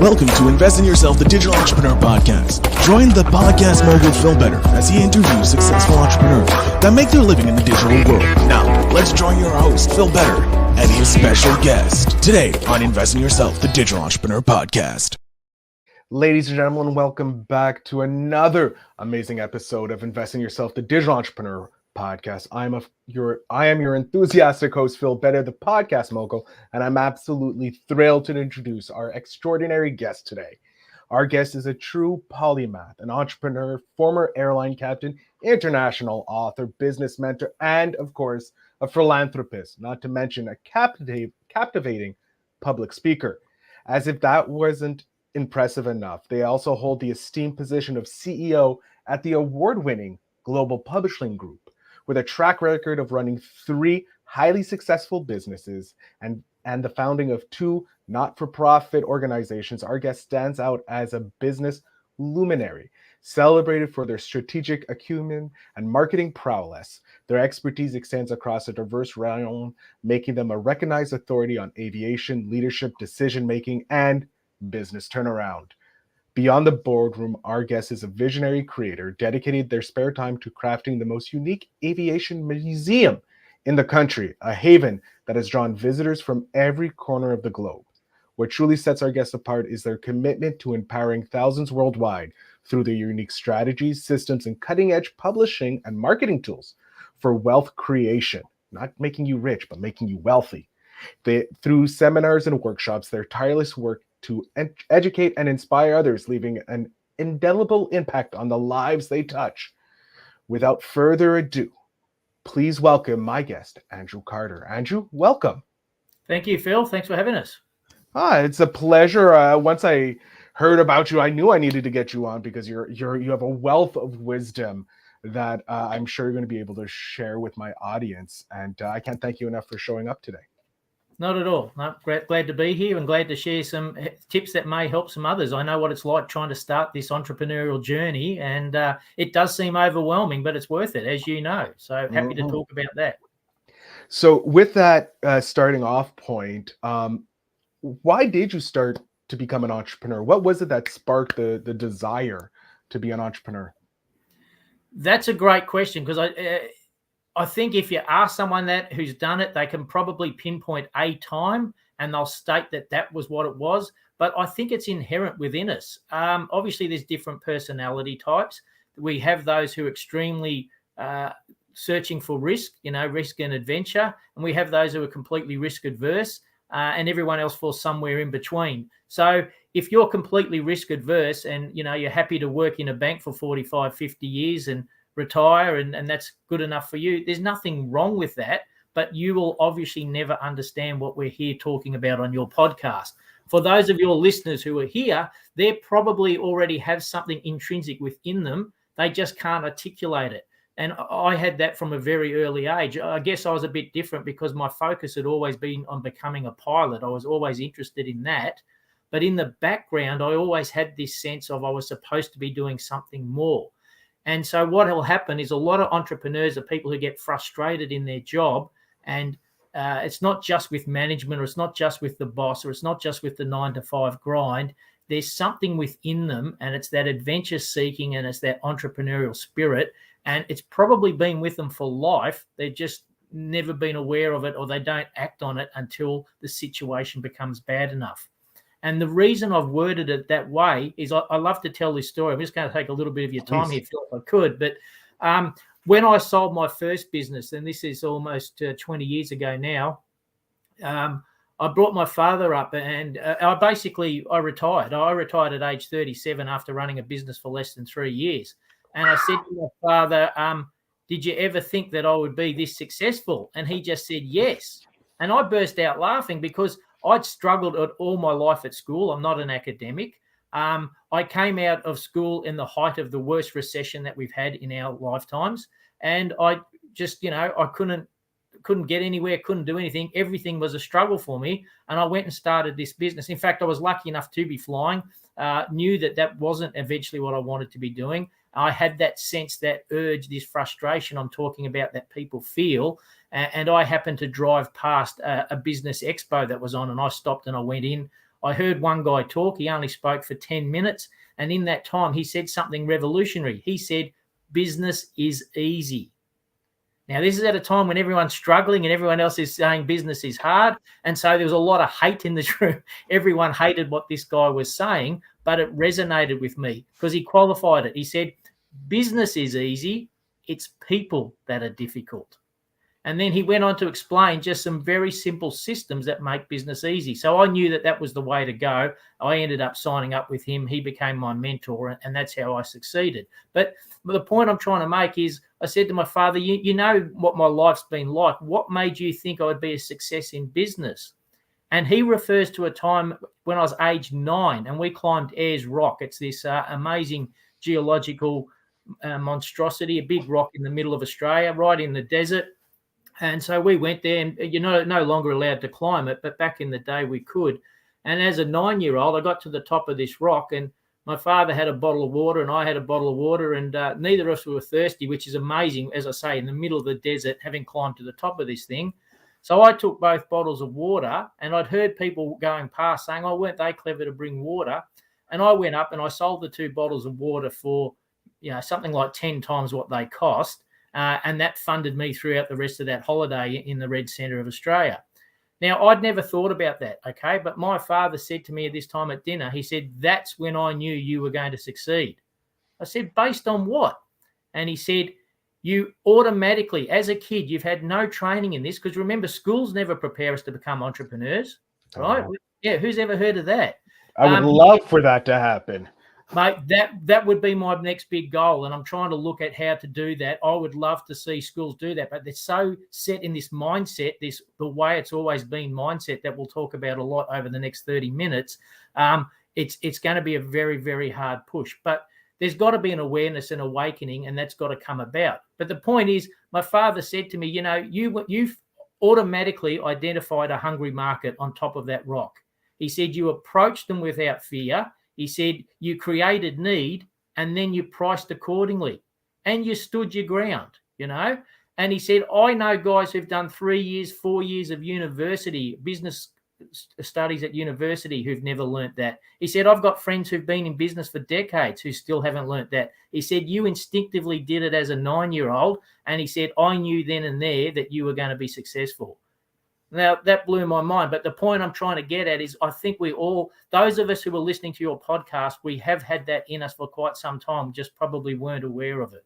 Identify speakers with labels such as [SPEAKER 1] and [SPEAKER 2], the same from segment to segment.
[SPEAKER 1] Welcome to Invest in Yourself, the Digital Entrepreneur Podcast. Join the Podcast Mogul Phil Better as he interviews successful entrepreneurs that make their living in the digital world. Now, let's join your host, Phil Better, and his special guest today on Invest in Yourself, the Digital Entrepreneur Podcast.
[SPEAKER 2] Ladies and gentlemen, welcome back to another amazing episode of Invest in Yourself, the Digital Entrepreneur Podcast. I am your enthusiastic host, Phil Better, the Podcast Mogul, and I'm absolutely thrilled to introduce our extraordinary guest today. Our guest is a true polymath, an entrepreneur, former airline captain, international author, business mentor, and of course, a philanthropist, not to mention a captivating public speaker. As if that wasn't impressive enough, they also hold the esteemed position of CEO at the award-winning Global Publishing Group, with a track record of running 3 highly successful businesses and the founding of 2 not-for-profit organizations. Our guest stands out as a business luminary, celebrated for their strategic acumen and marketing prowess. Their expertise extends across a diverse realm, making them a recognized authority on aviation, leadership, decision-making, and business turnaround. Beyond the boardroom, our guest is a visionary creator, dedicated their spare time to crafting the most unique aviation museum in the country, a haven that has drawn visitors from every corner of the globe. What truly sets our guests apart is their commitment to empowering thousands worldwide through their unique strategies, systems, and cutting-edge publishing and marketing tools for wealth creation, not making you rich, but making you wealthy. Through seminars and workshops, their tireless work to educate and inspire others, leaving an indelible impact on the lives they touch. Without further ado, please welcome my guest, Andrew Carter. Andrew, welcome.
[SPEAKER 3] Thank you, Phil. Thanks for having us.
[SPEAKER 2] It's a pleasure. Once I heard about you, I knew I needed to get you on because you have a wealth of wisdom that I'm sure you're going to be able to share with my audience. And I can't thank you enough for showing up today.
[SPEAKER 3] Not at all. No, glad to be here and glad to share some tips that may help some others. I know what it's like trying to start this entrepreneurial journey, and it does seem overwhelming, but it's worth it, as you know. So happy to talk about that.
[SPEAKER 2] So with that starting off point, why did you start to become an entrepreneur? What was it that sparked the desire to be an entrepreneur?
[SPEAKER 3] That's a great question, because I think if you ask someone who's done it, they can probably pinpoint a time and they'll state that was what it was. But I think it's inherent within us. Obviously, there's different personality types. We have those who are extremely searching for risk, risk and adventure. And we have those who are completely risk adverse, and everyone else falls somewhere in between. So if you're completely risk adverse and, you're happy to work in a bank for 45, 50 years and retire and that's good enough for you, there's nothing wrong with that, but you will obviously never understand what we're here talking about on your podcast. For those of your listeners who are here, they probably already have something intrinsic within them. They just can't articulate it. And I had that from a very early age. I guess I was a bit different because my focus had always been on becoming a pilot. I was always interested in that. But in the background, I always had this sense of I was supposed to be doing something more. And so what will happen is a lot of entrepreneurs are people who get frustrated in their job, and it's not just with management, or it's not just with the boss, or it's not just with the 9-to-5 grind. There's something within them, and it's that adventure seeking and it's that entrepreneurial spirit, and it's probably been with them for life. They've just never been aware of it, or they don't act on it until the situation becomes bad enough. And the reason I've worded it that way is I love to tell this story. I'm just going to take a little bit of your time here, Phil, if I could. But when I sold my first business, and this is almost 20 years ago now, I brought my father up, and I retired. I retired at age 37 after running a business for less than 3 years. And I said to my father, did you ever think that I would be this successful? And he just said, yes. And I burst out laughing because I'd struggled all my life at school. I'm not an academic. I came out of school in the height of the worst recession that we've had in our lifetimes. And I just, I couldn't get anywhere, couldn't do anything. Everything was a struggle for me. And I went and started this business. In fact, I was lucky enough to be flying, knew that wasn't eventually what I wanted to be doing. I had that sense, that urge, this frustration I'm talking about that people feel. And I happened to drive past a business expo that was on, and I stopped and I went in. I heard one guy talk. He only spoke for 10 minutes. And in that time, he said something revolutionary. He said, business is easy. Now, this is at a time when everyone's struggling and everyone else is saying business is hard. And so there was a lot of hate in this room. Everyone hated what this guy was saying, but it resonated with me because he qualified it. He said, business is easy. It's people that are difficult. And then he went on to explain just some very simple systems that make business easy. So I knew that that was the way to go. I ended up signing up with him. He became my mentor, and that's how I succeeded. But the point I'm trying to make is I said to my father, you know what my life's been like. What made you think I would be a success in business? And he refers to a time when I was age 9 and we climbed Ayers Rock. It's this amazing geological monstrosity, a big rock in the middle of Australia, right in the desert. And so we went there, and you're no longer allowed to climb it, but back in the day we could. And as a 9-year-old, I got to the top of this rock, and my father had a bottle of water and I had a bottle of water, and neither of us were thirsty, which is amazing, as I say, in the middle of the desert, having climbed to the top of this thing. So I took both bottles of water, and I'd heard people going past saying, oh, weren't they clever to bring water? And I went up and I sold the 2 bottles of water for, something like 10 times what they cost. And that funded me throughout the rest of that holiday in the Red Centre of Australia. Now, I'd never thought about that, okay? But my father said to me at this time at dinner, he said, that's when I knew you were going to succeed. I said, based on what? And he said, you automatically, as a kid, you've had no training in this, because remember, schools never prepare us to become entrepreneurs, right? Oh. Yeah, who's ever heard of that?
[SPEAKER 2] I would love for that to happen.
[SPEAKER 3] Mate, that would be my next big goal, and I'm trying to look at how to do that. I would love to see schools do that, but they're so set in this mindset, the way it's always been mindset that we'll talk about a lot over the next 30 minutes. It's going to be a very, very hard push, but there's got to be an awareness and awakening, and that's got to come about. But the point is, my father said to me, you've automatically identified a hungry market on top of that rock. He said, you approached them without fear. He said, you created need and then you priced accordingly and you stood your ground, And he said, I know guys who've done 3 years, 4 years of university, business studies at university who've never learnt that. He said, I've got friends who've been in business for decades who still haven't learnt that. He said, you instinctively did it as a 9-year-old. And he said, I knew then and there that you were going to be successful. Now, that blew my mind. But the point I'm trying to get at is I think we all, those of us who were listening to your podcast, we have had that in us for quite some time, just probably weren't aware of it.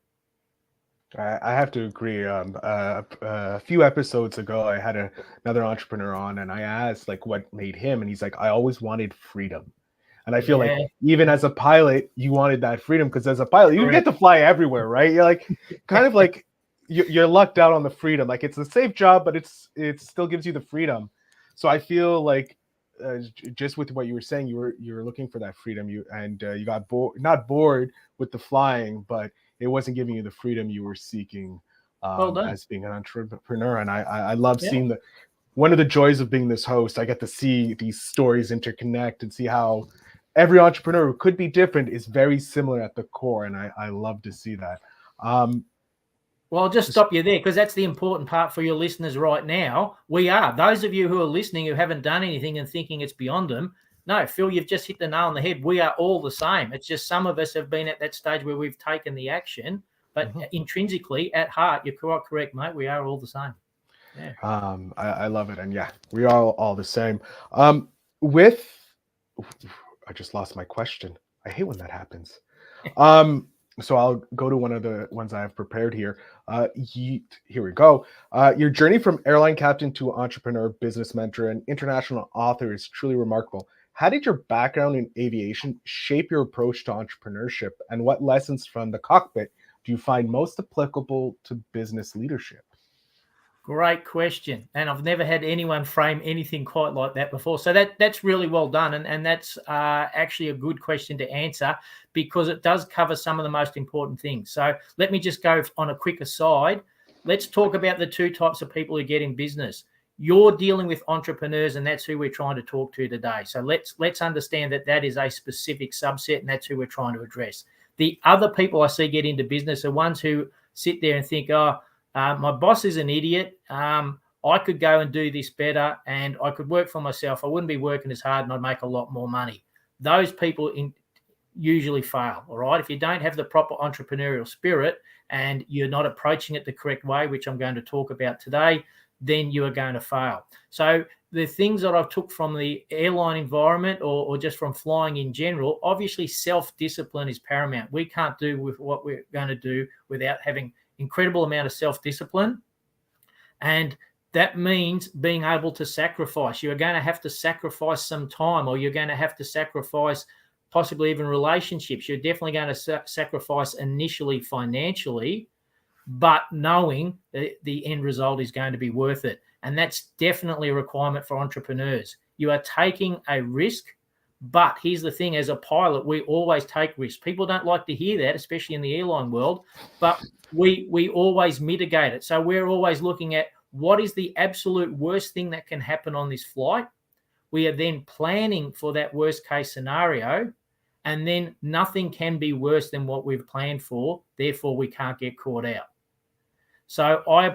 [SPEAKER 2] I have to agree. A few episodes ago, I had another entrepreneur on, and I asked what made him, and he's like, I always wanted freedom. And I feel like even as a pilot, you wanted that freedom, because as a pilot, you get to fly everywhere, right? You're kind of like, you're lucked out on the freedom. It's a safe job, but it still gives you the freedom. So I feel like just with what you were saying, you were looking for that freedom. You got not bored with the flying, but it wasn't giving you the freedom you were seeking as being an entrepreneur. And I love seeing one of the joys of being this host. I get to see these stories interconnect and see how every entrepreneur who could be different is very similar at the core. And I love to see that.
[SPEAKER 3] Well, I'll just stop you there, because that's the important part for your listeners right now. Those of you who are listening who haven't done anything and thinking it's beyond them. No, Phil, you've just hit the nail on the head. We are all the same. It's just some of us have been at that stage where we've taken the action, but intrinsically at heart, you're quite correct, mate. We are all the same. Yeah.
[SPEAKER 2] I love it. And we are all the same. I just lost my question. I hate when that happens. So I'll go to one of the ones I have prepared here. Here we go. Your journey from airline captain to entrepreneur, business mentor, and international author is truly remarkable. How did your background in aviation shape your approach to entrepreneurship? And what lessons from the cockpit do you find most applicable to business leadership?
[SPEAKER 3] Great question. And I've never had anyone frame anything quite like that before. So that's really well done. And that's actually a good question to answer, because it does cover some of the most important things. So let me just go on a quick aside. Let's talk about the 2 types of people who get in business. You're dealing with entrepreneurs, and that's who we're trying to talk to today. So let's understand that is a specific subset, and that's who we're trying to address. The other people I see get into business are ones who sit there and think, my boss is an idiot. I could go and do this better and I could work for myself. I wouldn't be working as hard and I'd make a lot more money. Those people usually fail, all right? If you don't have the proper entrepreneurial spirit and you're not approaching it the correct way, which I'm going to talk about today, then you are going to fail. So the things that I took from the airline environment or just from flying in general, obviously self-discipline is paramount. We can't do with what we're going to do without having incredible amount of self-discipline. And that means being able to sacrifice. You're going to have to sacrifice some time, or you're going to have to sacrifice possibly even relationships. You're definitely going to sacrifice initially financially, but knowing that the end result is going to be worth it. And that's definitely a requirement for entrepreneurs. You are taking a risk, but here's the thing, as a pilot, we always take risks. People don't like to hear that, especially in the airline world, but we always mitigate it. So we're always looking at what is the absolute worst thing that can happen on this flight. We are then planning for that worst case scenario, and then nothing can be worse than what we've planned for. Therefore, we can't get caught out. So I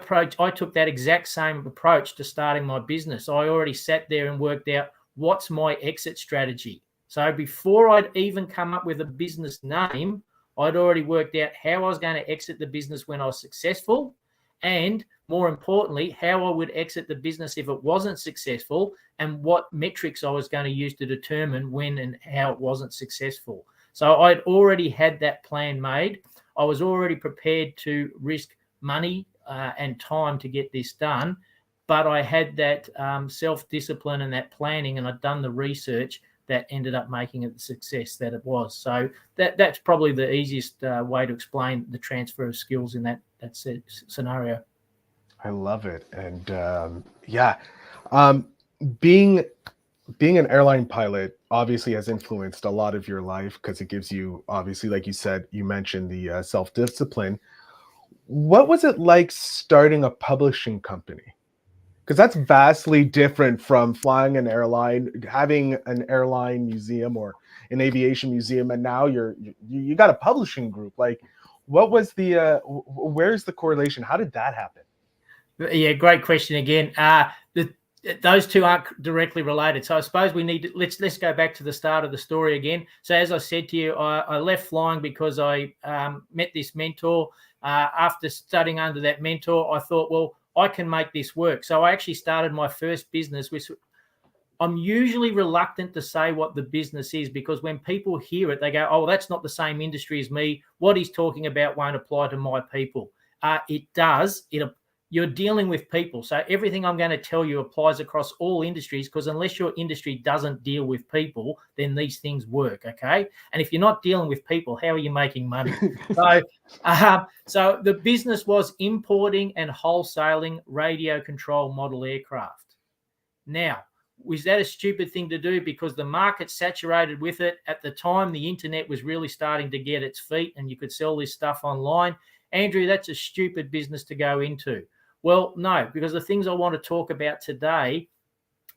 [SPEAKER 3] took that exact same approach to starting my business. I already sat there and worked out what's my exit strategy. So before I'd even come up with a business name, I'd already worked out how I was going to exit the business when I was successful, and more importantly, how I would exit the business if it wasn't successful, and what metrics I was going to use to determine when and how it wasn't successful. So I'd already had that plan made. I was already prepared to risk money and time to get this done, but I had that self-discipline and that planning, and I'd done the research that ended up making it the success that it was. So that's probably the easiest way to explain the transfer of skills in that scenario.
[SPEAKER 2] I love it. And being an airline pilot obviously has influenced a lot of your life, because it gives you, obviously, like you said, you mentioned the self-discipline. What was it like starting a publishing company? Because that's vastly different from flying an airline, having an airline museum or an aviation museum, and now you got a publishing group. Like, what was where's the correlation? How did that happen?
[SPEAKER 3] Yeah, great question again. Those two aren't directly related. So I suppose we need to, let's go back to the start of the story again. So as I said to you, I left flying because I met this mentor. After studying under that mentor, I thought, well, I can make this work. So I actually started my first business, which I'm usually reluctant to say what the business is, because when people hear it, they go, oh, well, that's not the same industry as me. What he's talking about won't apply to my people. It does. You're dealing with people. So everything I'm going to tell you applies across all industries, because unless your industry doesn't deal with people, then these things work, okay? And if you're not dealing with people, how are you making money? So the business was importing and wholesaling radio control model aircraft. Now, was that a stupid thing to do because the market saturated with it? At the time, the internet was really starting to get its feet and you could sell this stuff online. Andrew, that's a stupid business to go into. Well, no, because the things I want to talk about today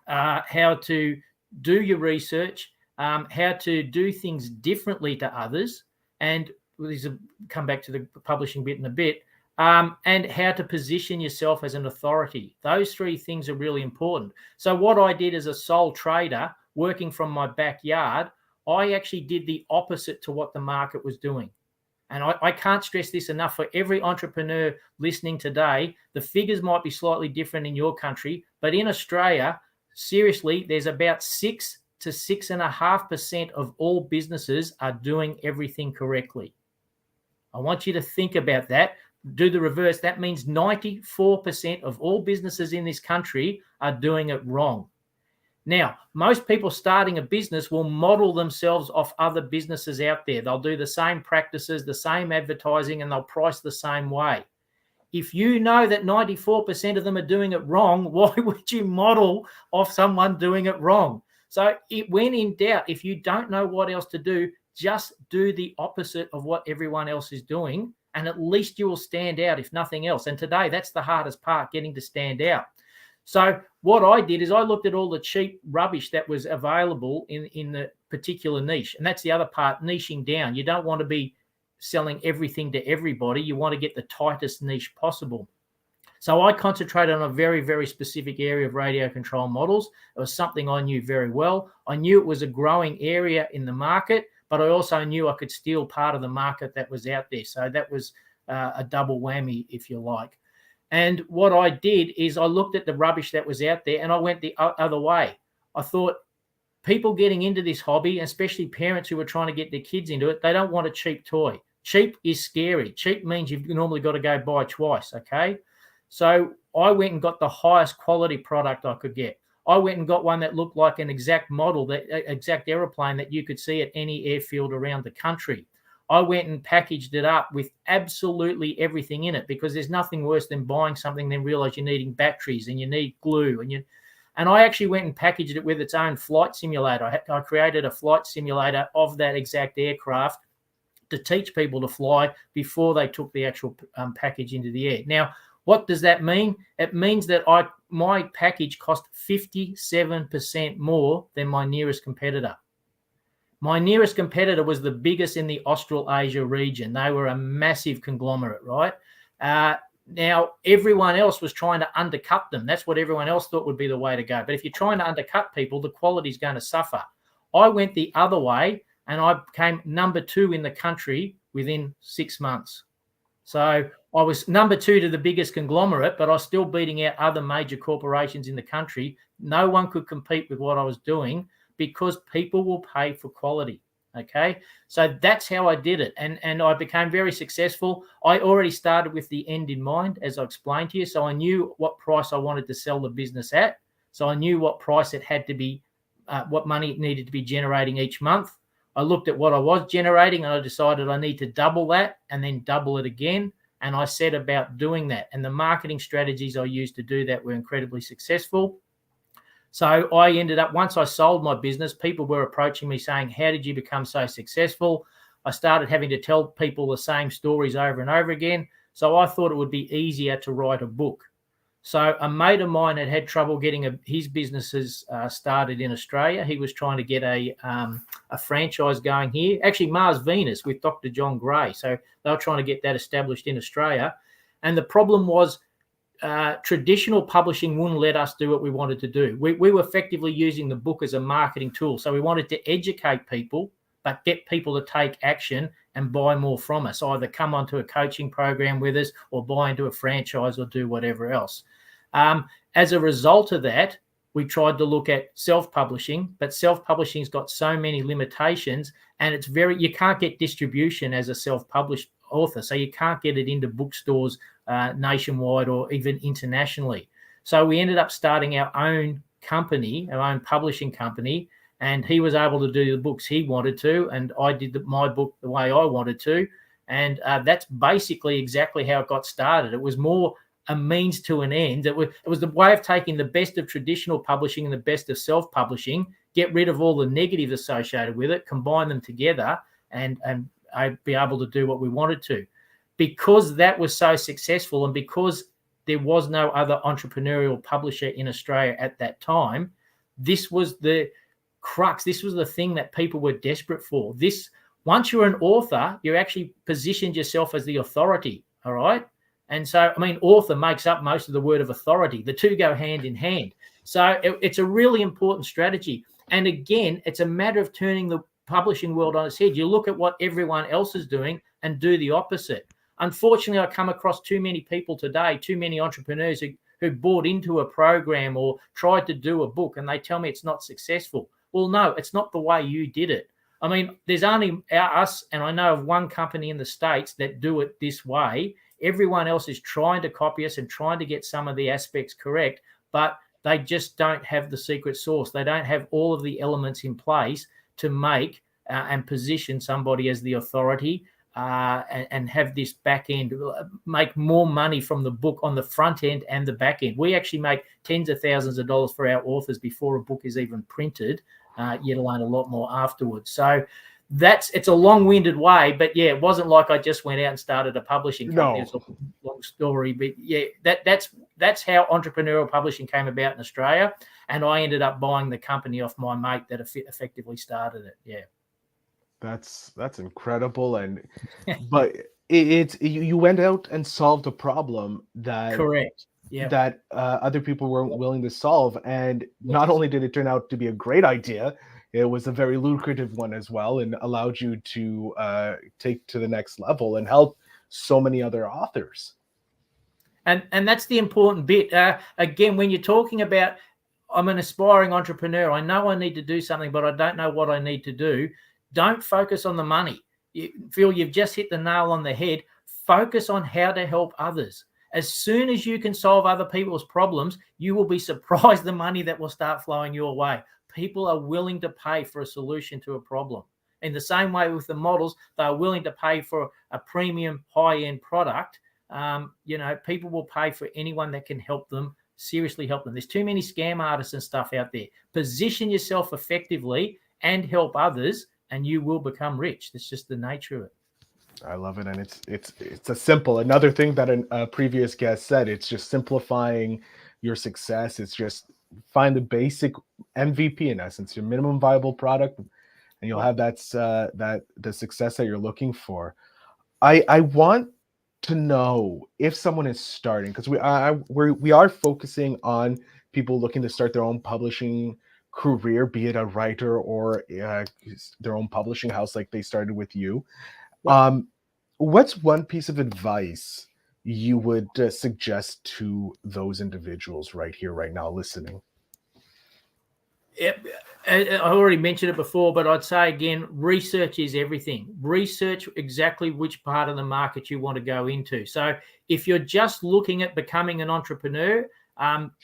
[SPEAKER 3] are how to do your research, how to do things differently to others, and these will come back to the publishing bit in a bit, and how to position yourself as an authority. Those three things are really important. So what I did as a sole trader, working from my backyard, I actually did the opposite to what the market was doing. And I can't stress this enough. For every entrepreneur listening today, the figures might be slightly different in your country, but in Australia, seriously, there's about 6 to 6.5% of all businesses are doing everything correctly. I want you to think about that. Do the reverse. That means 94% of all businesses in this country are doing it wrong. Now, most people starting a business will model themselves off other businesses out there. They'll do the same practices, the same advertising, and they'll price the same way. If you know that 94% of them are doing it wrong, why would you model off someone doing it wrong? So when in doubt, if you don't know what else to do, just do the opposite of what everyone else is doing, and at least you will stand out, if nothing else. And today, that's the hardest part, getting to stand out. So what I did is I looked at all the cheap rubbish that was available in the particular niche. And that's the other part, niching down. You don't want to be selling everything to everybody. You want to get the tightest niche possible. So I concentrated on a very, very specific area of radio control models. It was something I knew very well. I knew it was a growing area in the market, but I also knew I could steal part of the market that was out there. So that was a double whammy, if you like. And what I did is I looked at the rubbish that was out there and I went the other way. I thought, people getting into this hobby, especially parents who are trying to get their kids into it, they don't want a cheap toy. Cheap is scary. Cheap means you've normally got to go buy twice, okay? So I went and got the highest quality product I could get. I went and got one that looked like an exact model, that exact aeroplane that you could see at any airfield around the country. I went and packaged it up with absolutely everything in it, because there's nothing worse than buying something then realize you're needing batteries and you need glue and I actually went and packaged it with its own flight simulator. I created a flight simulator of that exact aircraft to teach people to fly before they took the actual package into the air. Now, what does that mean? It means that my package cost 57% more than my nearest competitor. My nearest competitor was the biggest in the Australasia region. They were a massive conglomerate, right? Now, everyone else was trying to undercut them. That's what everyone else thought would be the way to go. But if you're trying to undercut people, the quality is going to suffer. I went the other way, and I became number 2 in the country within 6 months. So I was number 2 to the biggest conglomerate, but I was still beating out other major corporations in the country. No one could compete with what I was doing because people will pay for quality. Okay, so that's how I did it. And I became very successful. I already started with the end in mind, as I explained to you. So I knew what price I wanted to sell the business at. So I knew what price it had to be, what money it needed to be generating each month. I looked at what I was generating and I decided I need to double that and then double it again. And I set about doing that. And the marketing strategies I used to do that were incredibly successful. So I ended up, once I sold my business, people were approaching me saying, how did you become so successful? I started having to tell people the same stories over and over again. So I thought it would be easier to write a book. So a mate of mine had trouble getting his businesses started in Australia. He was trying to get a franchise going here. Actually, Mars Venus with Dr. John Gray. So they were trying to get that established in Australia. And the problem was, traditional publishing wouldn't let us do what we wanted to do. We were effectively using the book as a marketing tool. So we wanted to educate people, but get people to take action and buy more from us, either come onto a coaching program with us or buy into a franchise or do whatever else. As a result of that, we tried to look at self-publishing, but self-publishing's got so many limitations, and you can't get distribution as a self-published author. So you can't get it into bookstores nationwide or even internationally. So we ended up starting our own company, our own publishing company, and he was able to do the books he wanted to, and I did my book the way I wanted to. And that's basically exactly how it got started. It was more a means to an end. It was the way of taking the best of traditional publishing and the best of self-publishing, get rid of all the negatives associated with it, combine them together, and I'd be able to do what we wanted to. Because that was so successful and because there was no other entrepreneurial publisher in Australia at that time, this was the crux. This was the thing that people were desperate for. Once you're an author, you actually positioned yourself as the authority, all right? And so, author makes up most of the word of authority. The two go hand in hand. So it's a really important strategy. And again, it's a matter of turning the publishing world on its head. You look at what everyone else is doing and do the opposite. Unfortunately, I come across too many people today, too many entrepreneurs who bought into a program or tried to do a book and they tell me it's not successful. Well, no, it's not the way you did it. There's only us, and I know of one company in the States that do it this way. Everyone else is trying to copy us and trying to get some of the aspects correct, but they just don't have the secret sauce. They don't have all of the elements in place to make and position somebody as the authority and have this back end, make more money from the book on the front end and the back end. We actually make tens of thousands of dollars for our authors before a book is even printed, yet alone a lot more afterwards. So it's a long-winded way, but yeah, it wasn't like I just went out and started a publishing company. It's a long story, but yeah, that's how entrepreneurial publishing came about in Australia, and I ended up buying the company off my mate that effectively started it. Yeah,
[SPEAKER 2] that's incredible, but you went out and solved a problem that
[SPEAKER 3] correct.
[SPEAKER 2] that other people weren't willing to solve. And not only did it turn out to be a great idea, it was a very lucrative one as well, and allowed you to take to the next level and help so many other authors.
[SPEAKER 3] And that's the important bit. Again, when you're talking about, I'm an aspiring entrepreneur, I know I need to do something, but I don't know what I need to do. Don't focus on the money. Phil, you've just hit the nail on the head. Focus on how to help others. As soon as you can solve other people's problems, you will be surprised the money that will start flowing your way. People are willing to pay for a solution to a problem. In the same way with the models, they are willing to pay for a premium high-end product. People will pay for anyone that can help them, seriously help them. There's too many scam artists and stuff out there. Position yourself effectively and help others, and you will become rich. That's just the nature of it.
[SPEAKER 2] I love it. And it's a simple, another thing that a previous guest said, it's just simplifying your success. It's just find the basic MVP, in essence, your minimum viable product, and you'll have the success that you're looking for. I want to know if someone is starting, because we are focusing on people looking to start their own publishing career, be it a writer or their own publishing house like they started with you. What's one piece of advice you would suggest to those individuals right here, right now, listening?
[SPEAKER 3] I already mentioned it before, but I'd say again, research is everything. Research exactly which part of the market you want to go into. So if you're just looking at becoming an entrepreneur,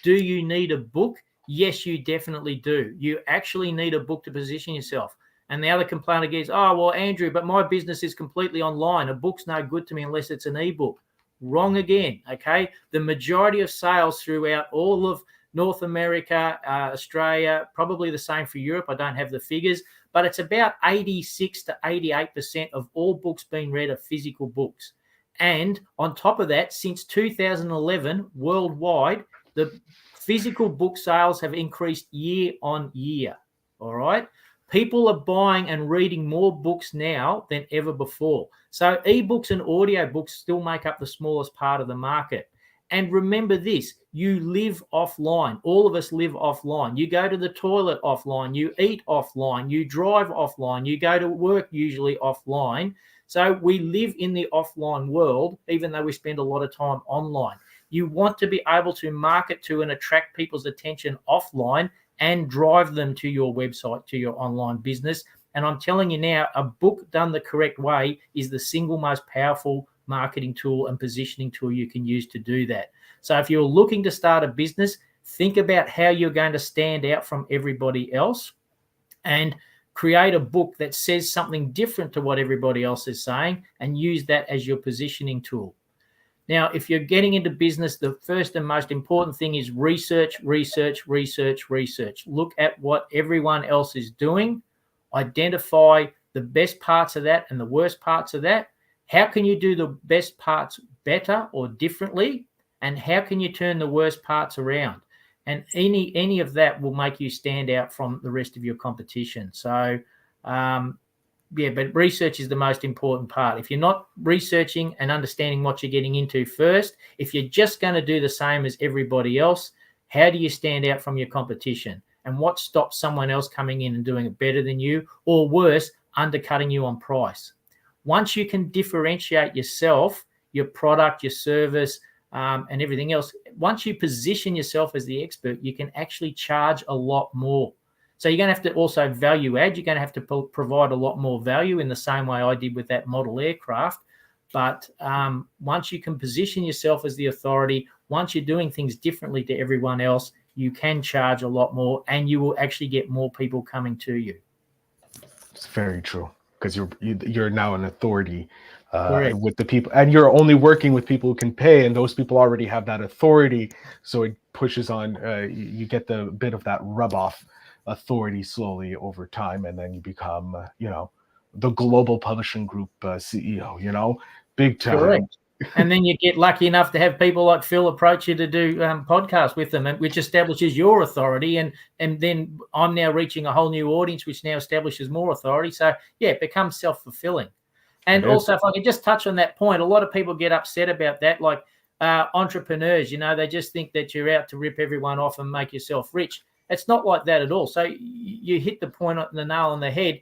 [SPEAKER 3] do you need a book? Yes, you definitely do. You actually need a book to position yourself. And the other complaint is, oh, well, Andrew, but my business is completely online. A book's no good to me unless it's an ebook. Wrong again, okay? The majority of sales throughout all of North America, Australia, probably the same for Europe. I don't have the figures, but it's about 86 to 88% of all books being read are physical books. And on top of that, since 2011, worldwide, the physical book sales have increased year on year, all right? People are buying and reading more books now than ever before. So ebooks and audiobooks still make up the smallest part of the market. And remember this, you live offline. All of us live offline. You go to the toilet offline. You eat offline. You drive offline. You go to work usually offline. So we live in the offline world, even though we spend a lot of time online. You want to be able to market to and attract people's attention offline and drive them to your website, to your online business. And I'm telling you now, a book done the correct way is the single most powerful marketing tool and positioning tool you can use to do that. So if you're looking to start a business, think about how you're going to stand out from everybody else and create a book that says something different to what everybody else is saying and use that as your positioning tool. Now, if you're getting into business, the first and most important thing is research, research, research, research. Look at what everyone else is doing. Identify the best parts of that and the worst parts of that. How can you do the best parts better or differently? And how can you turn the worst parts around? And any of that will make you stand out from the rest of your competition. So, but research is the most important part. If you're not researching and understanding what you're getting into first, if you're just going to do the same as everybody else, how do you stand out from your competition? And what stops someone else coming in and doing it better than you, or worse, undercutting you on price? Once you can differentiate yourself, your product, your service, and everything else, once you position yourself as the expert, you can actually charge a lot more. So you're going to have to also value add. You're going to have to provide a lot more value in the same way I did with that model aircraft. But once you can position yourself as the authority, once you're doing things differently to everyone else, you can charge a lot more and you will actually get more people coming to you.
[SPEAKER 2] It's very true, because you're now an authority
[SPEAKER 3] with
[SPEAKER 2] the people, and you're only working with people who can pay, and those people already have that authority. So it pushes on, you get the bit of that rub off authority slowly over time, and then you become the global publishing group CEO, big time.
[SPEAKER 3] Correct. And then you get lucky enough to have people like Phil approach you to do podcasts with them, which establishes your authority, and then I'm now reaching a whole new audience, which now establishes more authority. So yeah, it becomes self-fulfilling. And also, if I could just touch on that point, a lot of people get upset about that. Like entrepreneurs, they just think that you're out to rip everyone off and make yourself rich. It's not like that at all. So you hit the point on the nail on the head.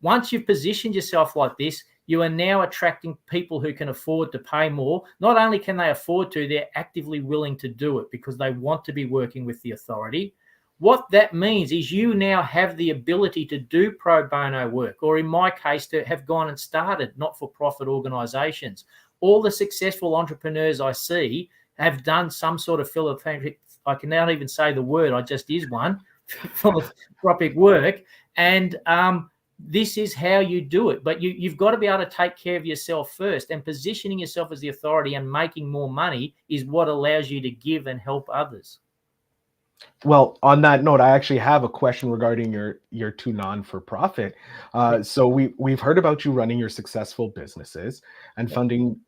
[SPEAKER 3] Once you've positioned yourself like this, you are now attracting people who can afford to pay more. Not only can they afford to, they're actively willing to do it because they want to be working with the authority. What that means is you now have the ability to do pro bono work, or in my case, to have gone and started not-for-profit organisations. All the successful entrepreneurs I see have done some sort of philanthropic, I can now even say the word, I just is one, philanthropic work. And this is how you do it. But you've got to be able to take care of yourself first, and positioning yourself as the authority and making more money is what allows you to give and help others.
[SPEAKER 2] Well, on that note, I actually have a question regarding your two non-for-profit. So we've heard about you running your successful businesses and funding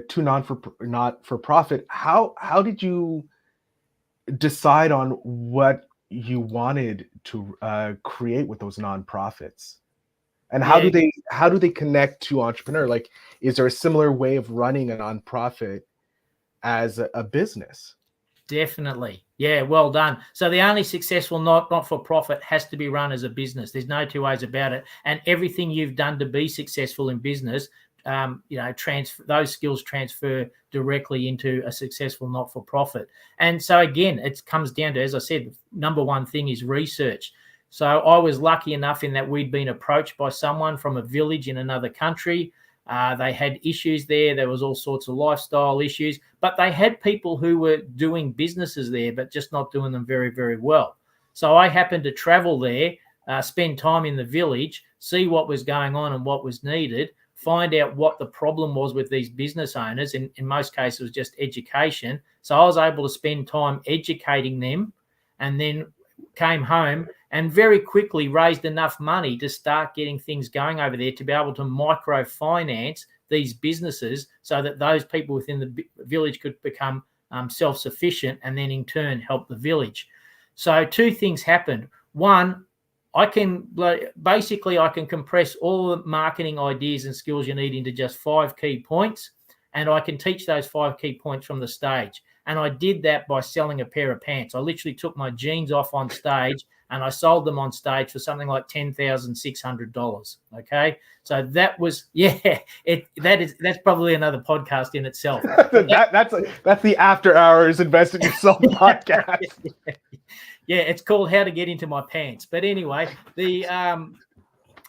[SPEAKER 2] two not-for-profit. How did you decide on what you wanted to create with those nonprofits, and how do they connect to entrepreneur? Like, is there a similar way of running a nonprofit as a business?
[SPEAKER 3] Definitely. Yeah, well done. So the only successful not-for-profit has to be run as a business. There's no two ways about it. And everything you've done to be successful in business, those skills transfer directly into a successful not-for-profit. And so again, it comes down to, as I said, number one thing is research. So I was lucky enough in that we'd been approached by someone from a village in another country. They had issues there. There was all sorts of lifestyle issues, but they had people who were doing businesses there, but just not doing them very, very well. So I happened to travel there, spend time in the village, see what was going on and what was needed, find out what the problem was with these business owners. In most cases, it was just education. So I was able to spend time educating them, and then came home and very quickly raised enough money to start getting things going over there to be able to microfinance these businesses so that those people within the village could become self-sufficient, and then in turn help the village. So two things happened. One, I can compress all the marketing ideas and skills you need into just 5 key points, and I can teach those 5 key points from the stage. And I did that by selling a pair of pants. I literally took my jeans off on stage and I sold them on stage for something like $10,600. Okay. So that was, that's probably another podcast in itself.
[SPEAKER 2] that's the After Hours Invest in Yourself podcast.
[SPEAKER 3] Yeah, it's called How to Get Into My Pants. But anyway,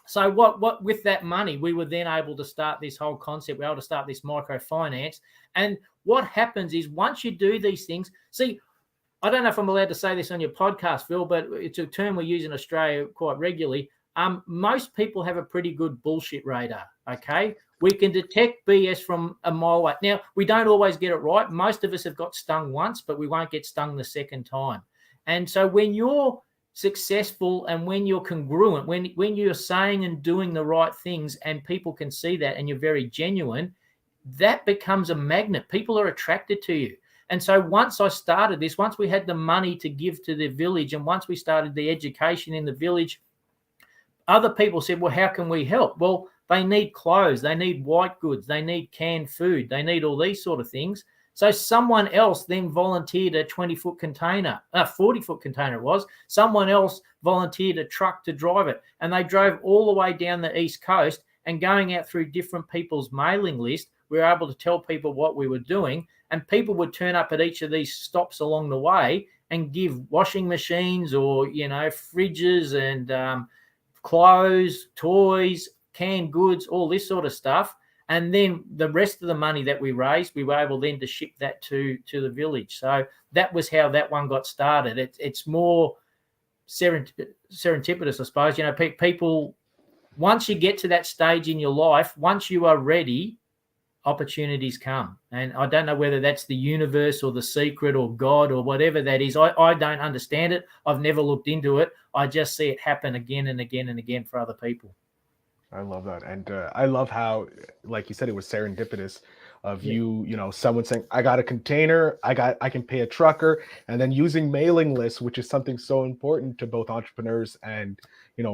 [SPEAKER 3] so what with that money, we were then able to start this whole concept. We were able to start this microfinance. And what happens is once you do these things, see, I don't know if I'm allowed to say this on your podcast, Phil, but it's a term we use in Australia quite regularly. Most people have a pretty good bullshit radar, okay? We can detect BS from a mile away. Now, we don't always get it right. Most of us have got stung once, but we won't get stung the second time. And so when you're successful and when you're congruent, when you're saying and doing the right things and people can see that and you're very genuine, that becomes a magnet. People are attracted to you. And so once I started this, once we had the money to give to the village, and once we started the education in the village, other people said, well, how can we help? Well, they need clothes, they need white goods, they need canned food, they need all these sort of things. So someone else then volunteered a 20-foot container, 40-foot container it was. Someone else volunteered a truck to drive it. And they drove all the way down the East Coast, and going out through different people's mailing list, we were able to tell people what we were doing, and people would turn up at each of these stops along the way and give washing machines or, fridges and clothes, toys, canned goods, all this sort of stuff. And then the rest of the money that we raised, we were able then to ship that to the village. So that was how that one got started. It's more serendipitous, I suppose. People, once you get to that stage in your life, once you are ready, opportunities come. And I don't know whether that's the universe or the secret or God or whatever that is. I don't understand it. I've never looked into it. I just see it happen again and again and again for other people.
[SPEAKER 2] I love that. And I love how, like you said, it was serendipitous of someone saying, I got a container, I can pay a trucker, and then using mailing lists, which is something so important to both entrepreneurs and,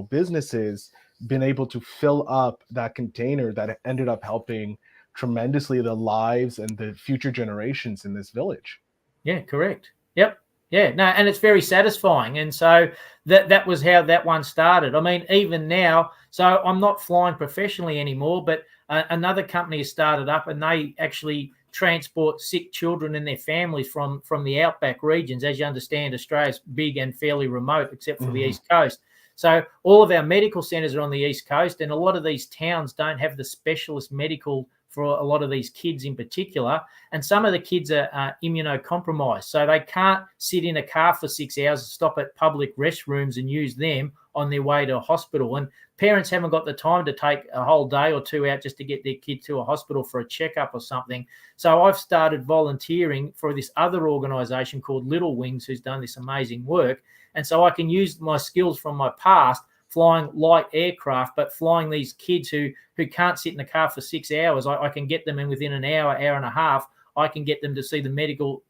[SPEAKER 2] businesses, been able to fill up that container that ended up helping tremendously the lives and the future generations in this village.
[SPEAKER 3] Yeah, correct. Yep. Yeah, no, and it's very satisfying. And so that was how that one started. I mean, even now, so I'm not flying professionally anymore, but another company has started up, and they actually transport sick children and their families from the outback regions. As you understand, Australia's big and fairly remote, except for the East Coast. So all of our medical centres are on the East Coast, and a lot of these towns don't have the specialist medical for a lot of these kids in particular. And some of the kids are immunocompromised. So they can't sit in a car for 6 hours, stop at public restrooms and use them on their way to a hospital. And parents haven't got the time to take a whole day or two out just to get their kid to a hospital for a checkup or something. So I've started volunteering for this other organisation called Little Wings, who's done this amazing work. And so I can use my skills from my past flying light aircraft, but flying these kids who can't sit in the car for 6 hours. I can get them in within an hour and a half. I can get them to see the medical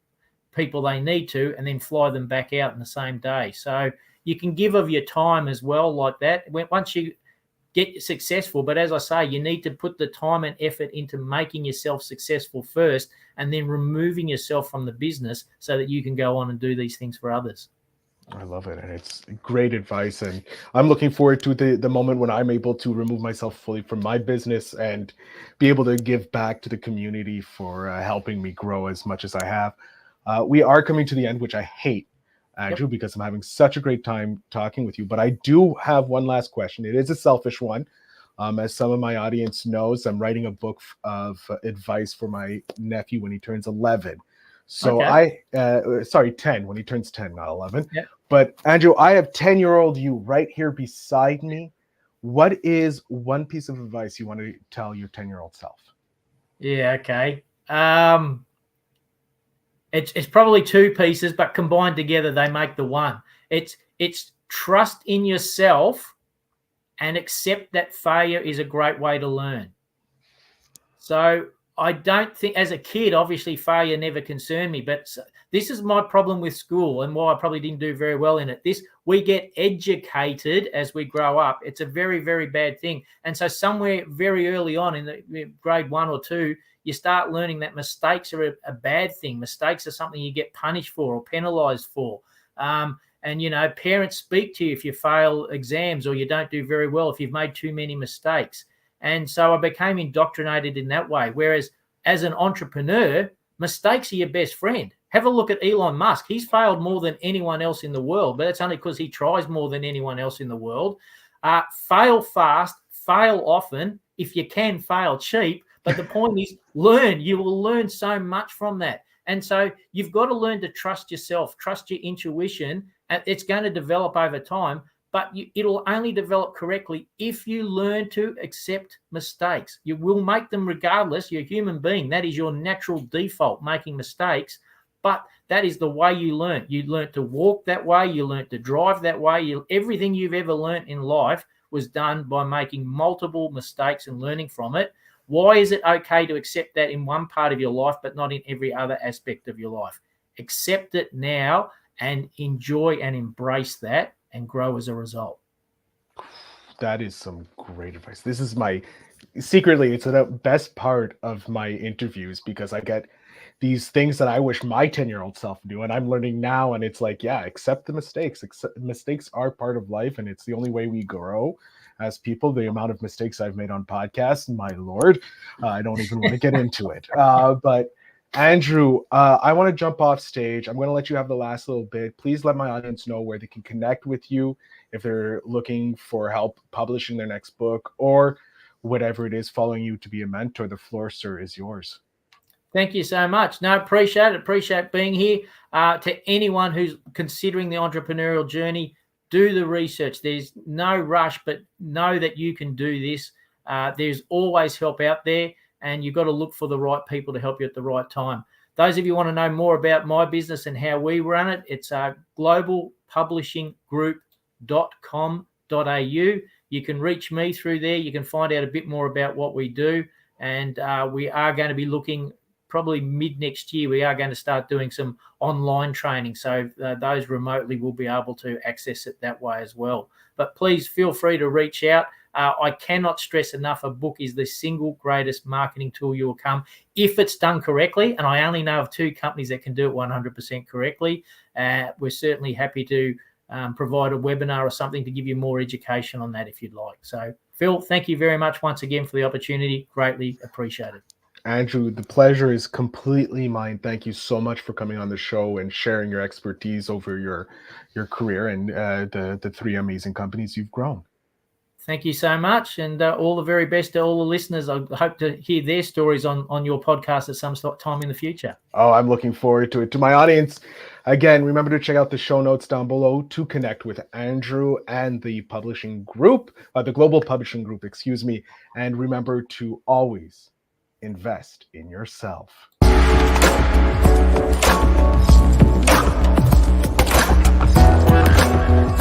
[SPEAKER 3] people they need to, and then fly them back out in the same day. So you can give of your time as well like that once you get successful. But as I say, you need to put the time and effort into making yourself successful first, and then removing yourself from the business so that you can go on and do these things for others.
[SPEAKER 2] I love it, and it's great advice, and I'm looking forward to the moment when I'm able to remove myself fully from my business and be able to give back to the community for helping me grow as much as I have. We are coming to the end, which I hate, Andrew, because I'm having such a great time talking with you, but I do have one last question. It is a selfish one. As some of my audience knows, I'm writing a book of advice for my nephew when he turns 11. So 10, when he turns 10, not 11.
[SPEAKER 3] Yep.
[SPEAKER 2] But Andrew, I have 10-year-old you right here beside me. What is one piece of advice you want to tell your 10-year-old self?
[SPEAKER 3] Yeah, okay. It's probably two pieces, but combined together, they make the one. It's trust in yourself and accept that failure is a great way to learn. So I don't think, as a kid, obviously failure never concerned me, but this is my problem with school and why I probably didn't do very well in it. We get educated as we grow up. It's a very, very bad thing. And so somewhere very early on in the grade 1 or 2, you start learning that mistakes are a bad thing. Mistakes are something you get punished for or penalized for. And, parents speak to you if you fail exams or you don't do very well, if you've made too many mistakes. And so I became indoctrinated in that way. Whereas as an entrepreneur, mistakes are your best friend. Have a look at Elon Musk. He's failed more than anyone else in the world, but that's only because he tries more than anyone else in the world. Fail fast, fail often. If you can, fail cheap. But the point is, learn. You will learn so much from that. And so you've got to learn to trust yourself, trust your intuition. It's going to develop over time. But it'll only develop correctly if you learn to accept mistakes. You will make them regardless. You're a human being. That is your natural default, making mistakes. But that is the way you learn. You learn to walk that way. You learn to drive that way. Everything you've ever learned in life was done by making multiple mistakes and learning from it. Why is it okay to accept that in one part of your life, but not in every other aspect of your life? Accept it now and enjoy and embrace that, and grow as a result.
[SPEAKER 2] That is some great advice. This is secretly, it's the best part of my interviews because I get these things that I wish my 10-year-old self knew, and I'm learning now. And it's like, yeah, accept the mistakes. Mistakes are part of life, and it's the only way we grow as people. The amount of mistakes I've made on podcasts, my Lord, I don't even want to get into it. But Andrew, I want to jump off stage. I'm going to let you have the last little bit. Please let my audience know where they can connect with you if they're looking for help publishing their next book or whatever it is, following you to be a mentor. The floor, sir, is yours.
[SPEAKER 3] Thank you so much. No, appreciate it. Appreciate being here. To anyone who's considering the entrepreneurial journey, do the research. There's no rush, but know that you can do this. There's always help out there. And you've got to look for the right people to help you at the right time. Those of you who want to know more about my business and how we run it, it's globalpublishinggroup.com.au. You can reach me through there. You can find out a bit more about what we do. And we are going to be looking probably mid next year. We are going to start doing some online training. So those remotely will be able to access it that way as well. But please feel free to reach out. I cannot stress enough, a book is the single greatest marketing tool you will come if it's done correctly. And I only know of 2 companies that can do it 100% correctly. We're certainly happy to provide a webinar or something to give you more education on that if you'd like. So, Phil, thank you very much once again for the opportunity. Greatly appreciated. Andrew,
[SPEAKER 2] the pleasure is completely mine. Thank you so much for coming on the show and sharing your expertise over your career and the 3 amazing companies you've grown.
[SPEAKER 3] Thank you so much, and all the very best to all the listeners. I hope to hear their stories on your podcast at some time in the future.
[SPEAKER 2] Oh, I'm looking forward to it. To my audience, again, remember to check out the show notes down below to connect with Andrew and the publishing group, the Global Publishing Group, excuse me. And remember to always invest in yourself.